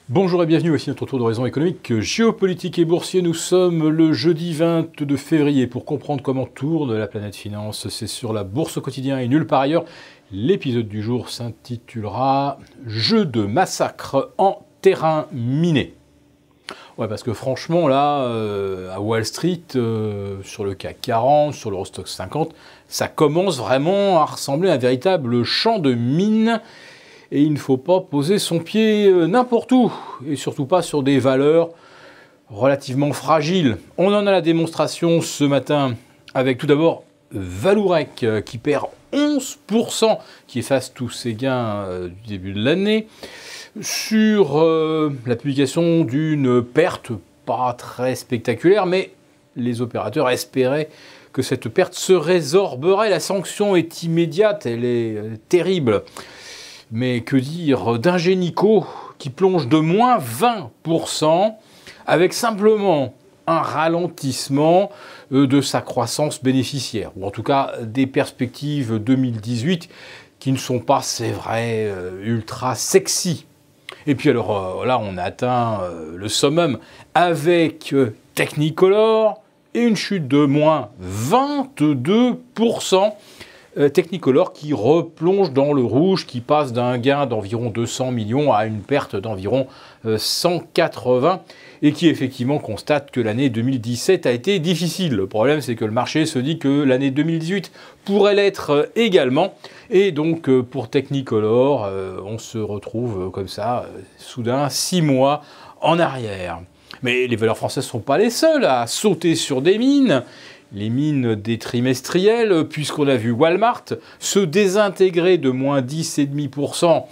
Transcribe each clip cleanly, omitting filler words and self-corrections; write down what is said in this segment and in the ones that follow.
Bonjour et bienvenue, voici notre tour d'horizon économique, géopolitique et boursier. Nous sommes le jeudi 22 février. Pour comprendre comment tourne la planète finance, c'est sur la bourse au quotidien et nulle part ailleurs. L'épisode du jour s'intitulera « Jeu de massacre en terrain miné ». Ouais, parce que franchement, là, à Wall Street, sur le CAC 40, sur l'Eurostoxx 50, ça commence vraiment à ressembler à un véritable champ de mine. Et il ne faut pas poser son pied n'importe où, et surtout pas sur des valeurs relativement fragiles. On en a la démonstration ce matin avec tout d'abord Vallourec qui perd 11%, qui efface tous ses gains du début de l'année, sur la publication d'une perte pas très spectaculaire, mais les opérateurs espéraient que cette perte se résorberait. La sanction est immédiate, elle est terrible. Mais que dire d'Ingenico qui plonge de moins 20% avec simplement un ralentissement de sa croissance bénéficiaire, ou en tout cas des perspectives 2018 qui ne sont pas, c'est vrai, ultra sexy. Et puis alors là, on a atteint le summum avec Technicolor et une chute de moins 22%. Technicolor qui replonge dans le rouge, qui passe d'un gain d'environ 200 millions à une perte d'environ 180 et qui effectivement constate que l'année 2017 a été difficile. Le problème, c'est que le marché se dit que l'année 2018 pourrait l'être également. Et donc pour Technicolor, on se retrouve comme ça, soudain, 6 mois en arrière. Mais les valeurs françaises ne sont pas les seules à sauter sur des mines. Les mines des trimestriels, puisqu'on a vu Walmart se désintégrer de moins 10,5%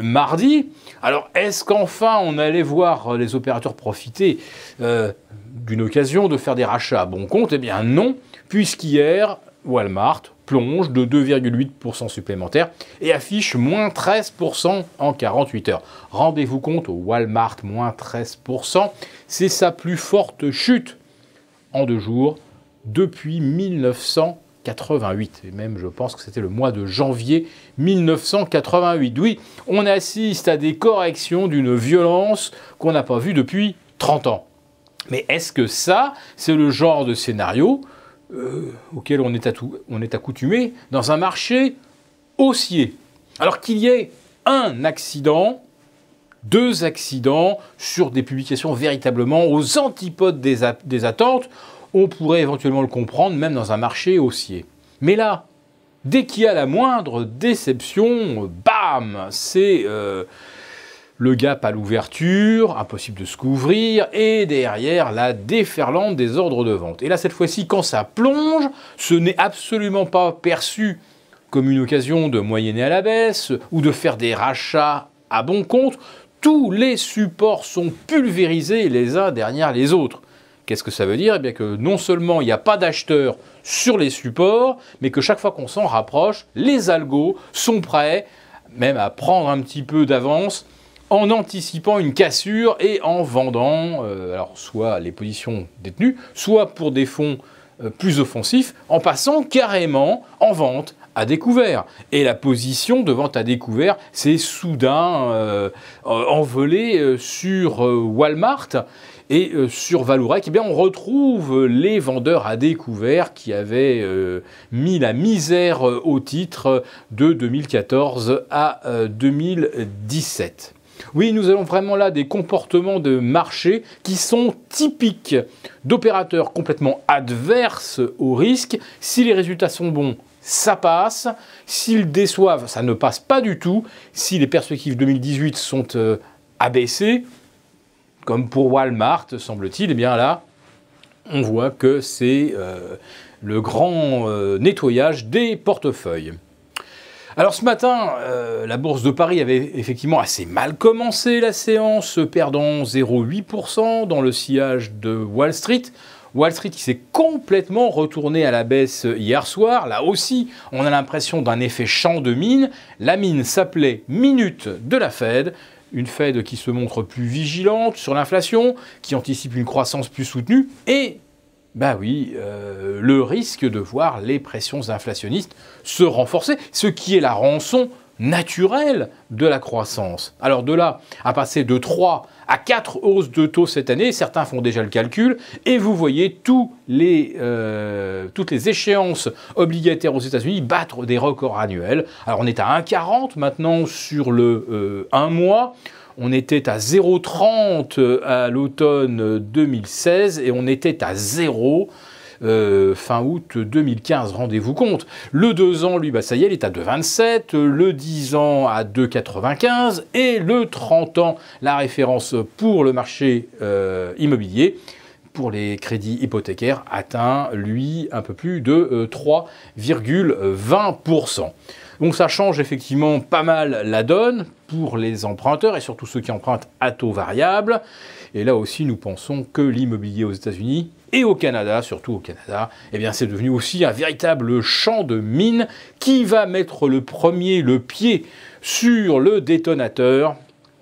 mardi. Alors, est-ce qu'enfin on allait voir les opérateurs profiter d'une occasion de faire des rachats à bon compte? Eh bien non, puisqu'hier, Walmart plonge de 2,8% supplémentaires et affiche moins 13% en 48 heures. Rendez-vous compte, Walmart, moins 13%, c'est sa plus forte chute en 2 jours depuis 1988. Et même, je pense que c'était le mois de janvier 1988. Oui, on assiste à des corrections d'une violence qu'on n'a pas vue depuis 30 ans. Mais est-ce que ça, c'est le genre de scénario auquel on est accoutumé dans un marché haussier? Alors qu'il y ait un accident, 2 accidents sur des publications véritablement aux antipodes des attentes, on pourrait éventuellement le comprendre même dans un marché haussier. Mais là, dès qu'il y a la moindre déception, bam, c'est le gap à l'ouverture, impossible de se couvrir, et derrière la déferlante des ordres de vente. Et là, cette fois-ci, quand ça plonge, ce n'est absolument pas perçu comme une occasion de moyenner à la baisse ou de faire des rachats à bon compte. Tous les supports sont pulvérisés les uns derrière les autres. Qu'est-ce que ça veut dire? Eh bien que non seulement il n'y a pas d'acheteurs sur les supports, mais que chaque fois qu'on s'en rapproche, les algos sont prêts même à prendre un petit peu d'avance en anticipant une cassure et en vendant alors soit les positions détenues, soit pour des fonds plus offensifs, en passant carrément en vente à découvert. Et la position de vente à découvert s'est soudain envolée sur Walmart. Et sur Vallourec, eh bien, on retrouve les vendeurs à découvert qui avaient mis la misère au titre de 2014 à 2017. Oui, nous avons vraiment là des comportements de marché qui sont typiques d'opérateurs complètement adverses au risque. Si les résultats sont bons, ça passe. S'ils déçoivent, ça ne passe pas du tout. Si les perspectives 2018 sont abaissées, comme pour Walmart, semble-t-il, eh bien là, on voit que c'est le grand nettoyage des portefeuilles. Alors ce matin, la bourse de Paris avait effectivement assez mal commencé la séance, perdant 0,8% dans le sillage de Wall Street. Wall Street qui s'est complètement retourné à la baisse hier soir. Là aussi, on a l'impression d'un effet champ de mine. La mine s'appelait Minute de la Fed. Une Fed qui se montre plus vigilante sur l'inflation, qui anticipe une croissance plus soutenue, et, bah oui, le risque de voir les pressions inflationnistes se renforcer, ce qui est la rançon naturel de la croissance. Alors de là à passer de 3 à 4 hausses de taux cette année, certains font déjà le calcul, et vous voyez toutes les échéances obligataires aux États-Unis battre des records annuels. Alors on est à 1,40 maintenant sur le 1 mois. On était à 0,30 à l'automne 2016 et on était à 0 fin août 2015, rendez-vous compte. Le 2 ans, lui, bah, ça y est, il est à 2,27, le 10 ans à 2,95 et le 30 ans, la référence pour le marché immobilier, pour les crédits hypothécaires, atteint, lui, un peu plus de 3,20%. Donc ça change effectivement pas mal la donne pour les emprunteurs et surtout ceux qui empruntent à taux variable. Et là aussi, nous pensons que l'immobilier aux États-Unis et au Canada, surtout au Canada, eh bien c'est devenu aussi un véritable champ de mine qui va mettre le pied sur le détonateur.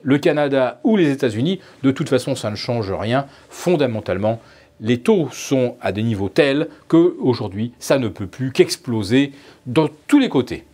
Le Canada ou les États-Unis, de toute façon, ça ne change rien. Fondamentalement, les taux sont à des niveaux tels qu'aujourd'hui, ça ne peut plus qu'exploser de tous les côtés.